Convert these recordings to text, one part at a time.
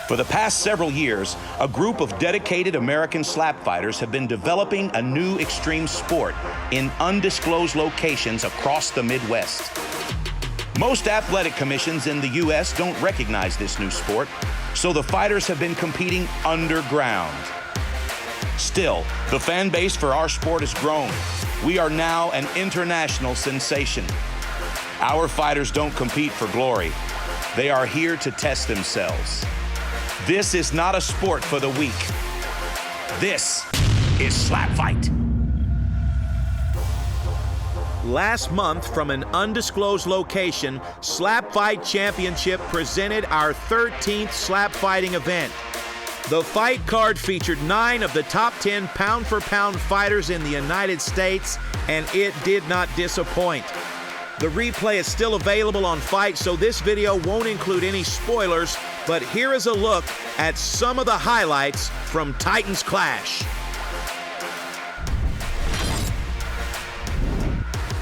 For the past several years, a group of dedicated American slap fighters have been developing a new extreme sport in undisclosed locations across the Midwest. Most athletic commissions in the U.S. don't recognize this new sport, so the fighters have been competing underground. Still, the fan base for our sport has grown. We are now an international sensation. Our fighters don't compete for glory. They are here to test themselves. This is not a sport for the weak. This is Slap Fight. Last month, from an undisclosed location, SlapFIGHT Championship presented our 13th slap fighting event. The fight card featured 9 of the top 10 pound-for-pound fighters in the United States, and it did not disappoint. The replay is still available on FITE, so this video won't include any spoilers, but here is a look at some of the highlights from Titans Clash.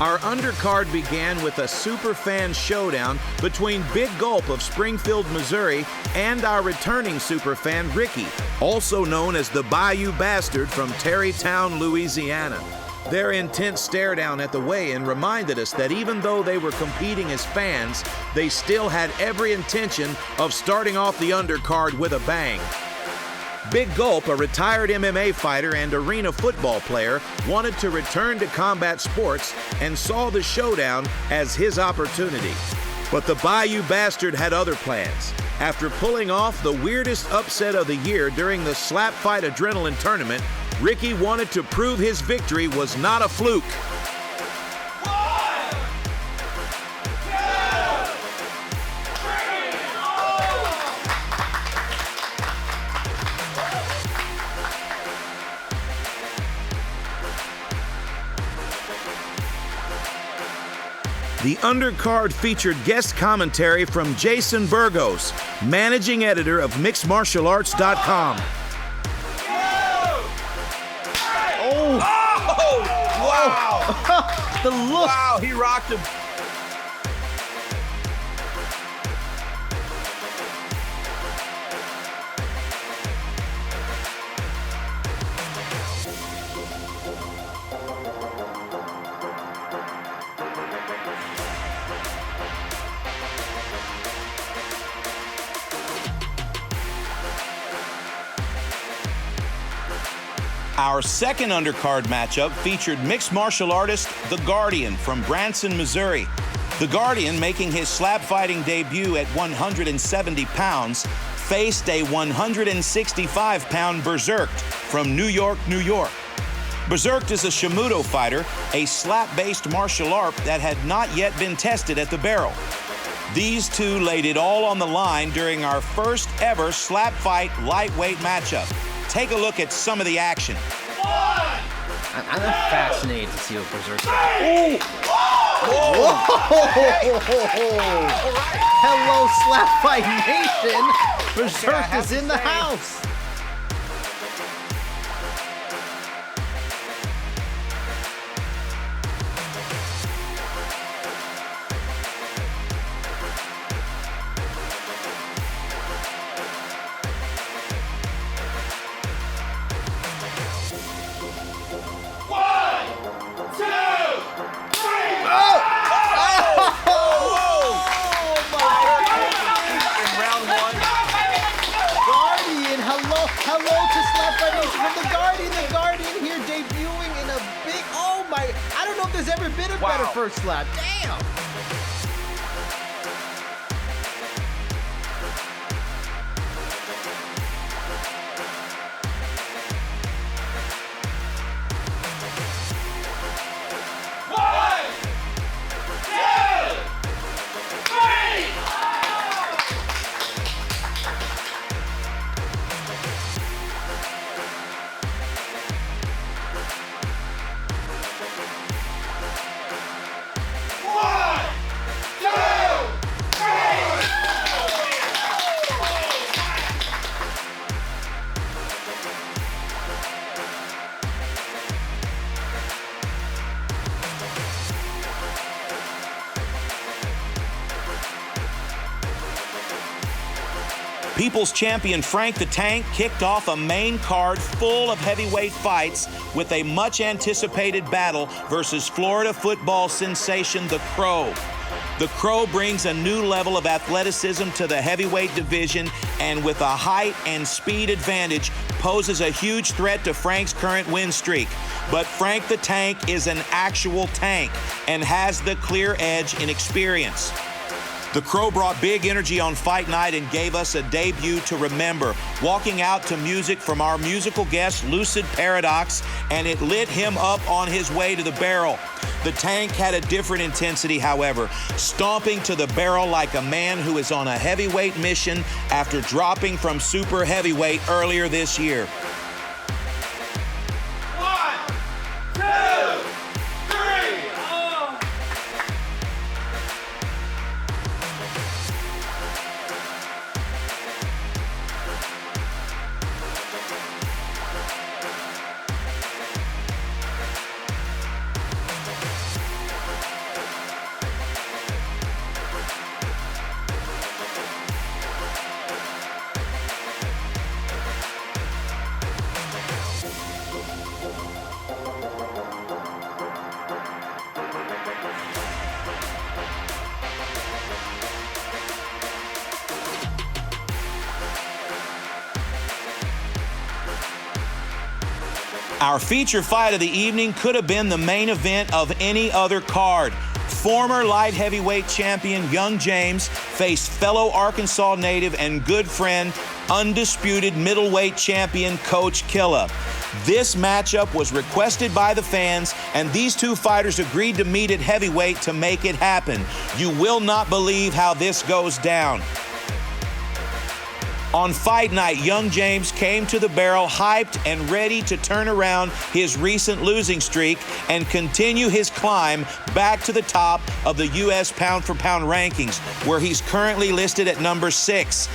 Our undercard began with a superfan showdown between Big Gulp of Springfield, Missouri, and our returning superfan Ricky, also known as the Bayou Bastard from Terrytown, Louisiana. Their intense stare down at the weigh-in reminded us that even though they were competing as fans, they still had every intention of starting off the undercard with a bang. Big Gulp, a retired MMA fighter and arena football player, wanted to return to combat sports and saw the showdown as his opportunity. But the Bayou Bastard had other plans. After pulling off the weirdest upset of the year during the SlapFIGHT Adrenaline Tournament, Ricky wanted to prove his victory was not a fluke. The undercard featured guest commentary from Jason Burgos, managing editor of mixedmartialarts.com. Oh! Wow! The look! Wow, he rocked him. Our second undercard matchup featured mixed martial artist The Guardian from Branson, Missouri. The Guardian, making his slap fighting debut at 170 pounds, faced a 165-pound Berserk from New York, New York. Berserk is a Shimudo fighter, a slap-based martial art that had not yet been tested at the barrel. These two laid it all on the line during our first ever slap fight lightweight matchup. Take a look at some of the action. I'm fascinated to see what Berserk does. Whoa! Hello, SlapFIGHT Nation! Berserk is in the house! Hello to SlapFIGHT Nation from The Guardian. The Guardian here debuting in a big, oh my, I don't know if there's ever been a better first slap. Damn. People's Champion Frank the Tank kicked off a main card full of heavyweight fights with a much-anticipated battle versus Florida football sensation The Crow. The Crow brings a new level of athleticism to the heavyweight division, and with a height and speed advantage, poses a huge threat to Frank's current win streak. But Frank the Tank is an actual tank and has the clear edge in experience. The Crow brought big energy on fight night and gave us a debut to remember, walking out to music from our musical guest, Lucid Paradox, and it lit him up on his way to the barrel. The Tank had a different intensity, however, stomping to the barrel like a man who is on a heavyweight mission after dropping from super heavyweight earlier this year. 1, 2, 3. Our feature fight of the evening could have been the main event of any other card. Former light heavyweight champion Young James faced fellow Arkansas native and good friend, undisputed middleweight champion Coach Killa. This matchup was requested by the fans, and these two fighters agreed to meet at heavyweight to make it happen. You will not believe how this goes down. On fight night, Young James came to the barrel hyped and ready to turn around his recent losing streak and continue his climb back to the top of the U.S. pound-for-pound rankings, where he's currently listed at number 6.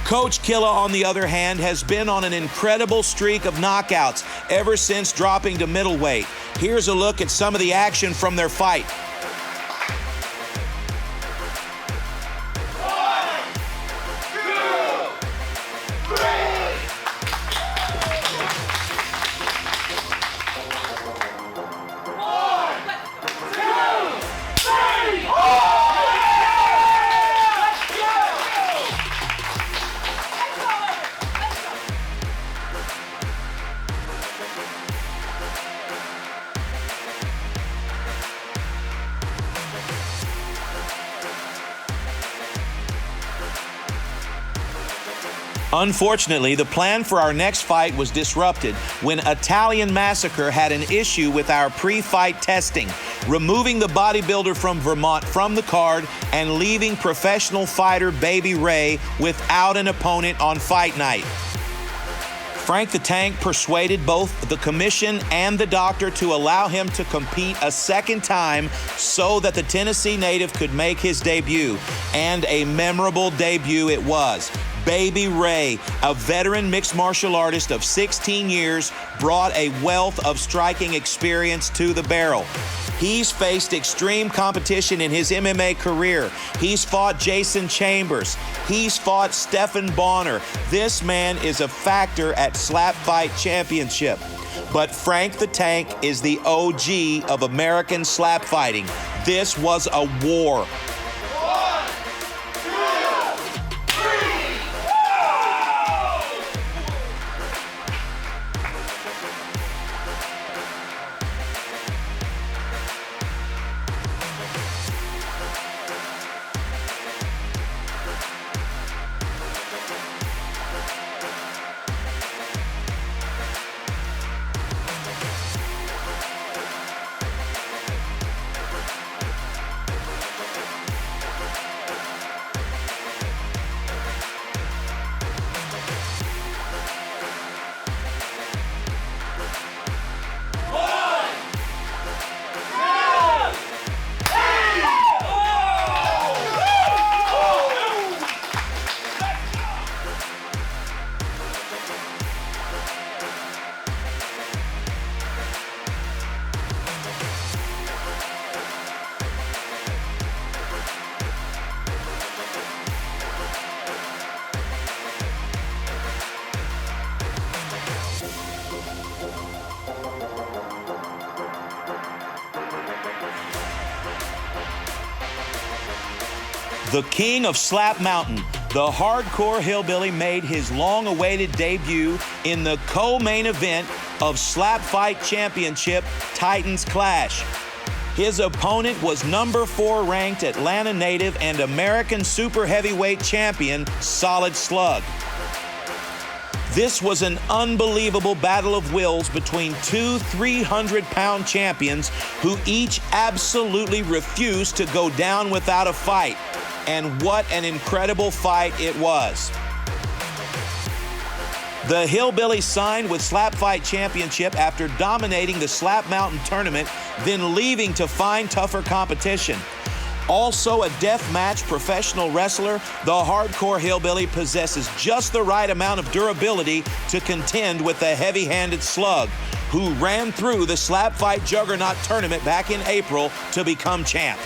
Coach Killa, on the other hand, has been on an incredible streak of knockouts ever since dropping to middleweight. Here's a look at some of the action from their fight. Unfortunately, the plan for our next fight was disrupted when Italian Massacre had an issue with our pre-fight testing, removing the bodybuilder from Vermont from the card and leaving professional fighter Baby Ray without an opponent on fight night. Frank the Tank persuaded both the commission and the doctor to allow him to compete a second time so that the Tennessee native could make his debut, and a memorable debut it was. Baby Ray, a veteran mixed martial artist of 16 years, brought a wealth of striking experience to the barrel. He's faced extreme competition in his MMA career. He's fought Jason Chambers. He's fought Stephan Bonner. This man is a factor at SlapFIGHT Championship. But Frank the Tank is the OG of American slap fighting. This was a war. The king of Slap Mountain, the hardcore hillbilly, made his long-awaited debut in the co-main event of SlapFIGHT Championship Titans Clash. His opponent was number 4 ranked Atlanta native and American super heavyweight champion, Solid Slug. This was an unbelievable battle of wills between two 300-pound champions who each absolutely refused to go down without a fight. And what an incredible fight it was. The Hillbilly signed with SlapFIGHT Championship after dominating the Slap Mountain tournament, then leaving to find tougher competition. Also a deathmatch professional wrestler, the hardcore hillbilly possesses just the right amount of durability to contend with the heavy-handed Slug, who ran through the SlapFIGHT Juggernaut tournament back in April to become champ.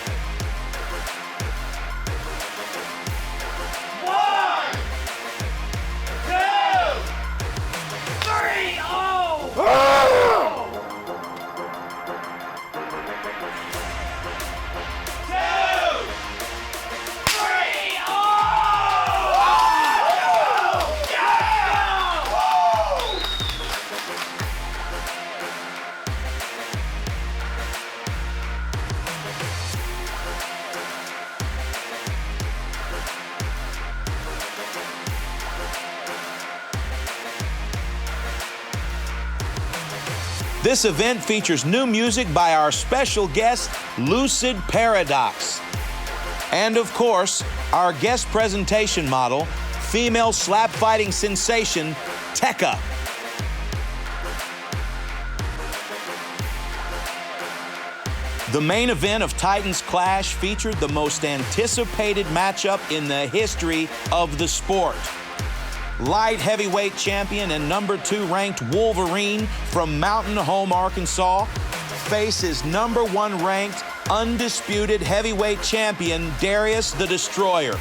This event features new music by our special guest, Lucid Paradox. And of course, our guest presentation model, female slap fighting sensation, Tekka. The main event of Titans Clash featured the most anticipated matchup in the history of the sport. Light heavyweight champion and number 2 ranked Wolverine from Mountain Home, Arkansas, faces number 1 ranked undisputed heavyweight champion Darius the Destroyer.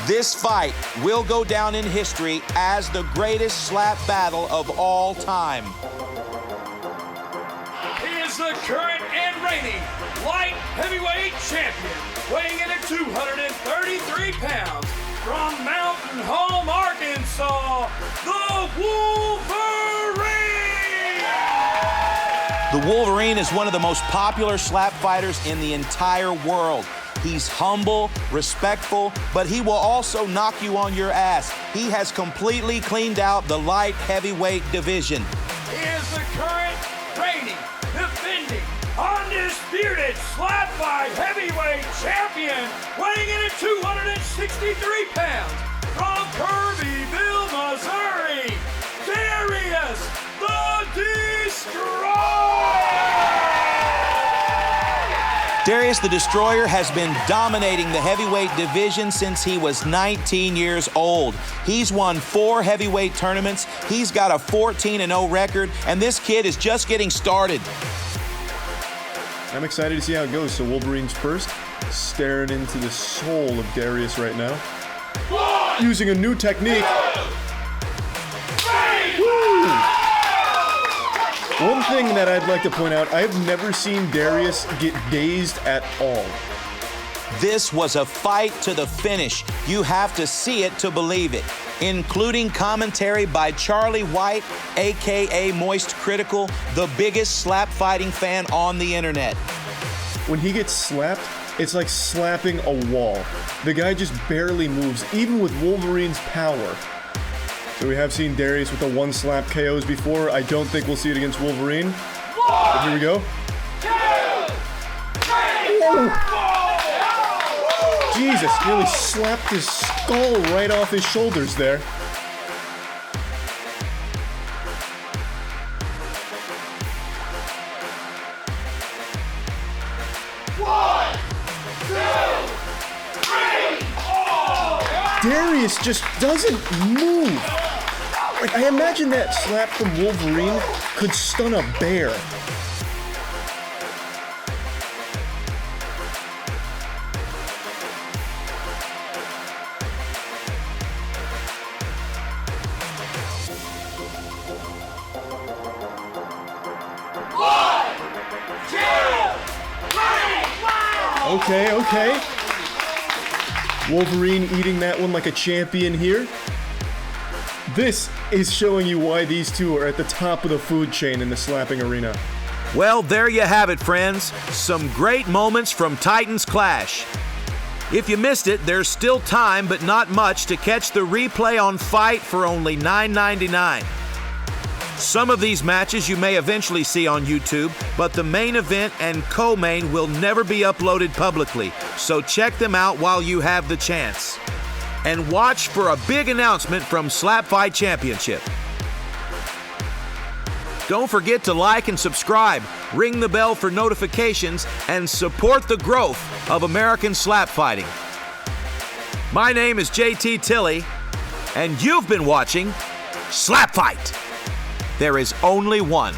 This fight will go down in history as the greatest slap battle of all time. He is the current and reigning light heavyweight champion, weighing in at 233 pounds. From Mountain Home, Arkansas, the Wolverine! The Wolverine is one of the most popular slap fighters in the entire world. He's humble, respectful, but he will also knock you on your ass. He has completely cleaned out the light heavyweight division. He is the current, reigning, defending, undisputed SlapFIGHT heavyweight champion, weighing in at 263 pounds, from Kirbyville, Missouri, Darius the Destroyer! Darius the Destroyer has been dominating the heavyweight division since he was 19 years old. He's won 4 heavyweight tournaments, he's got a 14-0 record, and this kid is just getting started. I'm excited to see how it goes. So Wolverine's first, staring into the soul of Darius right now. Using a new technique. Woo! One thing that I'd like to point out, I've never seen Darius get dazed at all. This was a fight to the finish. You have to see it to believe it, including commentary by Charlie White, aka Moist Critical, the biggest slap fighting fan on the internet. When he gets slapped, it's like slapping a wall. The guy just barely moves, even with Wolverine's power. So we have seen Darius with the 1 slap KOs before. I don't think we'll see it against Wolverine. But here we go. 2, 3, 4. Jesus, nearly slapped his skull right off his shoulders there. Darius just doesn't move. Like, I imagine that slap from Wolverine could stun a bear. Okay. Wolverine eating that one like a champion here. This is showing you why these two are at the top of the food chain in the slapping arena. Well, there you have it, friends. Some great moments from Titans Clash. If you missed it, there's still time, but not much, to catch the replay on FITE for only $9.99. Some of these matches you may eventually see on YouTube, but the main event and co-main will never be uploaded publicly, so check them out while you have the chance. And watch for a big announcement from SlapFIGHT Championship. Don't forget to like and subscribe, ring the bell for notifications, and support the growth of American slap fighting. My name is JT Tilley, and you've been watching SlapFIGHT. There is only one.